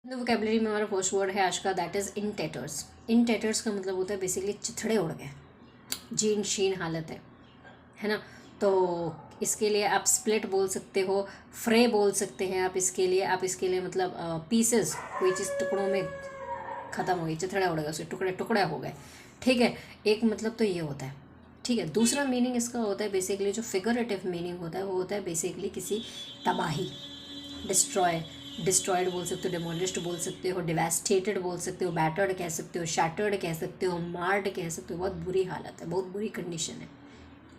Vocabulary में हमारा first word है आज का, दैट इज़ इन टेटर्स। इन टेटर्स का मतलब होता है बेसिकली चिथड़े उड़ गए, जीर्ण शीर्ण हालत है ना। तो इसके लिए आप स्प्लिट बोल सकते हो, फ्रे बोल सकते हैं आप इसके लिए मतलब पीसेस, कोई चीज़ टुकड़ों में ख़त्म हो गई, चिथड़े उड़ गए, उसके टुकड़े टुकड़े हो गए, ठीक है। एक मतलब तो ये होता है, ठीक है। दूसरा मीनिंग इसका होता है बेसिकली, जो फिगरेटिव मीनिंग होता है वो होता है बेसिकली किसी तबाही, डिस्ट्रॉयड बोल सकते हो, डिमोलिश्ड बोल सकते हो, डिवेस्टेटेड बोल सकते हो, बैटर्ड कह सकते हो, शैटर्ड कह सकते हो, मार्ड कह सकते हो। बहुत बुरी हालत है, बहुत बुरी कंडीशन है,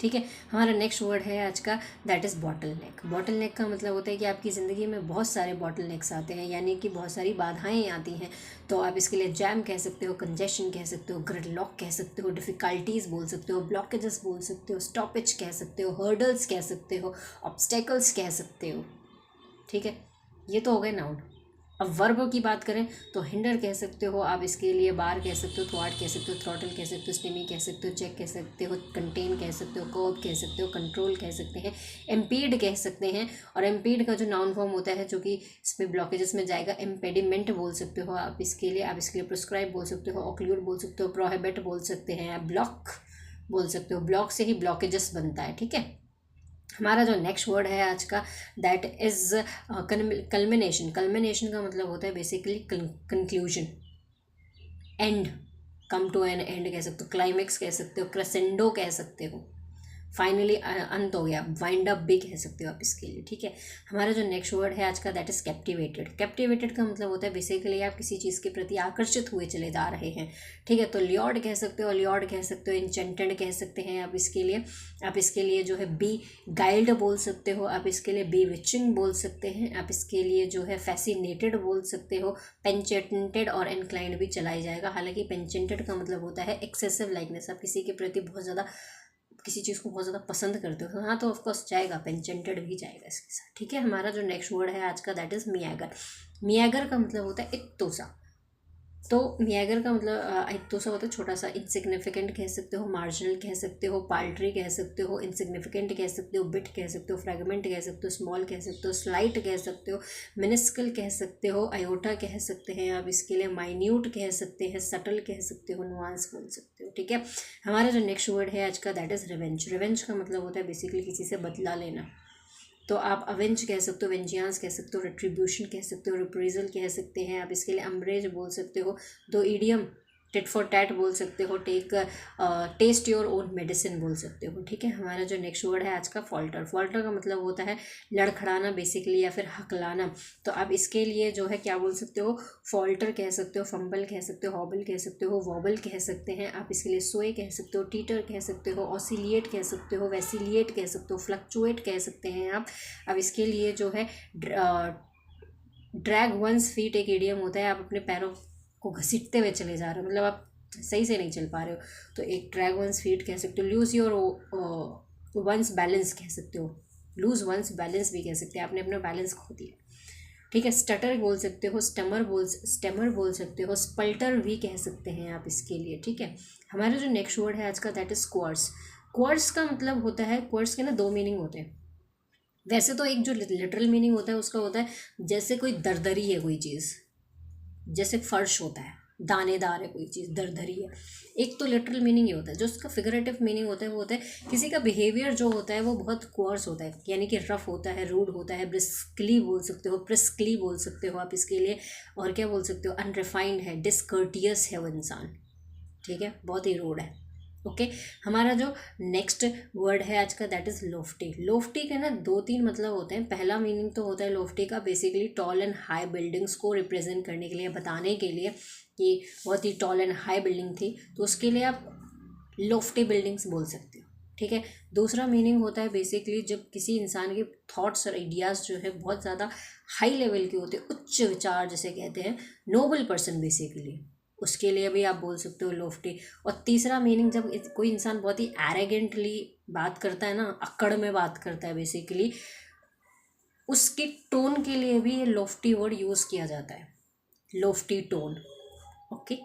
ठीक है। हमारा नेक्स्ट वर्ड है आज का, that is bottle neck. Bottle नेक का मतलब होता है कि आपकी ज़िंदगी में बहुत सारे बॉटल नेक्स आते हैं, यानी कि बहुत सारी बाधाएं आती हैं। तो आप इसके लिए जैम कह सकते हो, कंजेशन कह सकते हो, ग्रिडलॉक कह सकते हो, डिफ़िकल्टीज़ बोल सकते हो, ब्लॉकेजेस बोल सकते हो, स्टॉपेज कह सकते हो, हर्डल्स कह सकते हो, ऑब्स्टेकल्स कह सकते हो, ठीक है। ये तो हो गए नाउन। अब वर्ब की बात करें तो हिंडर कह सकते हो आप, इसके लिए बार कह सकते हो, थ्वाट कह सकते हो, थ्रॉटल कह सकते हो, स्टिमी कह सकते हो, चेक कह सकते हो, कंटेन कह सकते हो, कर्ब कह सकते हो, कंट्रोल कह सकते हैं, एम्पीड कह सकते हैं। और एम्पीड का जो नाउन फॉर्म होता है जो कि इसमें ब्लॉकेजेस में जाएगा, एम्पेडिमेंट बोल सकते हो आप इसके लिए प्रिस्क्राइब बोल सकते हो, ऑक्लूड बोल सकते हो, प्रोहिबिट बोल सकते हैं, आप ब्लॉक बोल सकते हो, ब्लॉक से ही ब्लॉकेजेस बनता है, ठीक है। हमारा जो नेक्स्ट वर्ड है आज का, दैट इज़ कल्मिनेशन। कल्मिनेशन का मतलब होता है basically conclusion, end, come to an end कह सकते हो, क्लाइमेक्स कह सकते हो, क्रेसेंडो कह सकते हो, फाइनली अंत हो गया, वाइंड अप भी कह सकते हो आप इसके लिए, ठीक है। हमारा जो नेक्स्ट वर्ड है आज का, दैट इज़ कैप्टिवेटेड। कैप्टिवेटेड का मतलब होता है बेसिकली आप किसी चीज़ के प्रति आकर्षित हुए चले जा रहे हैं, ठीक है। तो ल्योर्ड कह सकते हो, ल्योर्ड कह सकते हो, इंचेंटेड कह सकते हैं आप इसके लिए जो है बी गाइल्ड बोल सकते हो, आप इसके लिए बी विचिंग बोल सकते हैं, आप इसके लिए जो है फैसिनेटेड बोल सकते हो, पेंचेंटेड और इनक्लाइंड भी चलाई जाएगा। हालांकि पेंचेंटेड का मतलब होता है एक्सेसिव लाइकनेस, आप किसी के प्रति बहुत ज़्यादा, किसी चीज़ को बहुत ज़्यादा पसंद करते हो, हाँ, तो ऑफकोर्स जाएगा, पेंचेंटेड भी जाएगा इसके साथ, ठीक है। हमारा जो नेक्स्ट वर्ड है आज का, दैट इज़ मियागर। मियागर का मतलब होता है इत्तोसा। तो मियागर का मतलब इत्तोसा होता है छोटा सा, इनसिग्निफिकेंट कह सकते हो, मार्जिनल कह सकते हो, पाल्ट्री कह सकते हो, इनसिग्निफिकेंट कह सकते हो, बिट कह सकते हो, फ्रेगमेंट कह सकते हो, स्मॉल कह सकते हो, स्लाइट कह सकते हो, मिनिस्कल कह सकते हो, आयोटा कह सकते हैं आप इसके लिए, माइन्यूट कह सकते हैं, सटल कह सकते हो, नुआंस बोल सकते हो, ठीक है। हमारा जो नेक्स्ट वर्ड है आज का, दैट इज़ रिवेंज। रिवेंज का मतलब होता है बेसिकली किसी से बदला लेना। तो आप अवेंज कह सकते हो, वेंजियांस कह सकते हो, रिट्रीब्यूशन कह सकते हो, रिप्रीजल कह सकते हैं आप इसके लिए, अम्ब्रेज बोल सकते हो। दो ईडियम, टिट फॉर टैट बोल सकते हो, टेस्ट योर ओन मेडिसिन बोल सकते हो, ठीक है। हमारा जो नेक्स्ट वर्ड है आज का, फॉल्टर। फॉल्टर का मतलब होता है लड़खड़ाना बेसिकली, या फिर हकलाना। तो आप इसके लिए जो है क्या बोल सकते हो, फॉल्टर कह सकते हो, फंबल कह सकते हो, हॉबल कह सकते हो, वॉबल कह सकते हैं आप इसके लिए, सोए कह सकते हो, टीटर कह सकते हो, ऑसिलिएट कह सकते हो, वैसिलिएट कह सकते हो, फ्लक्चुएट कह सकते हैं आप। अब इसके लिए जो है ड्रैग वंस फीट एक इडियम होता है, आप अपने पैरों को घसीटते हुए चले जा रहे हो, मतलब आप सही से नहीं चल पा रहे हो, तो एक ड्रैग वंस फीट कह सकते हो, लूज योर वंस बैलेंस कह सकते हो, लूज वंस बैलेंस भी कह सकते हैं, आपने अपना बैलेंस खो दिया, ठीक है। स्टटर बोल सकते हो, स्टेमर बोल सकते हो, स्पल्टर भी कह सकते हैं आप इसके लिए, ठीक है। हमारा जो नेक्स्ट वर्ड है आज का, दैट इज क्वर्स। क्वर्स का मतलब होता है, क्वर्स के ना दो मीनिंग होते हैं। वैसे तो एक जो लिटरल मीनिंग होता है उसका होता है जैसे कोई दरदरी है कोई चीज़, जैसे फर्श होता है, दानेदार है कोई चीज़, दरदरी है। एक तो लिटरल मीनिंग ये होता है, जो उसका फिगरेटिव मीनिंग होता है वो होता है किसी का बिहेवियर जो होता है वो बहुत कोर्स होता है, यानी कि रफ होता है, रूड होता है, ब्रिस्कली बोल सकते हो, प्रिस्कली बोल सकते हो आप इसके लिए, और क्या बोल सकते हो, अनरिफाइंड है, डिसकर्टियस है वो इंसान, ठीक है, बहुत ही रूड है, ओके। हमारा जो नेक्स्ट वर्ड है आज का, दैट इज़ लोफ्टी। लोफ्टी के ना दो तीन मतलब होते हैं। पहला मीनिंग तो होता है लोफ्टी का basically tall and high buildings को रिप्रेजेंट करने के लिए, बताने के लिए कि बहुत ही टॉल एंड हाई बिल्डिंग थी, तो उसके लिए आप लोफ्टी बिल्डिंग्स बोल सकते हो, ठीक है। दूसरा मीनिंग होता है बेसिकली जब किसी इंसान के थॉट्स और आइडियाज़ जो है बहुत ज़्यादा हाई लेवल के होते हैं, उच्च विचार जिसे कहते हैं, नोबल पर्सन बेसिकली, उसके लिए भी आप बोल सकते हो लोफ्टी। और तीसरा मीनिंग जब कोई इंसान बहुत ही एरेगेंटली बात करता है ना, अक्कड़ में बात करता है बेसिकली, उसकी टोन के लिए भी ये लोफ्टी वर्ड यूज़ किया जाता है, लोफ्टी टोन, ओके।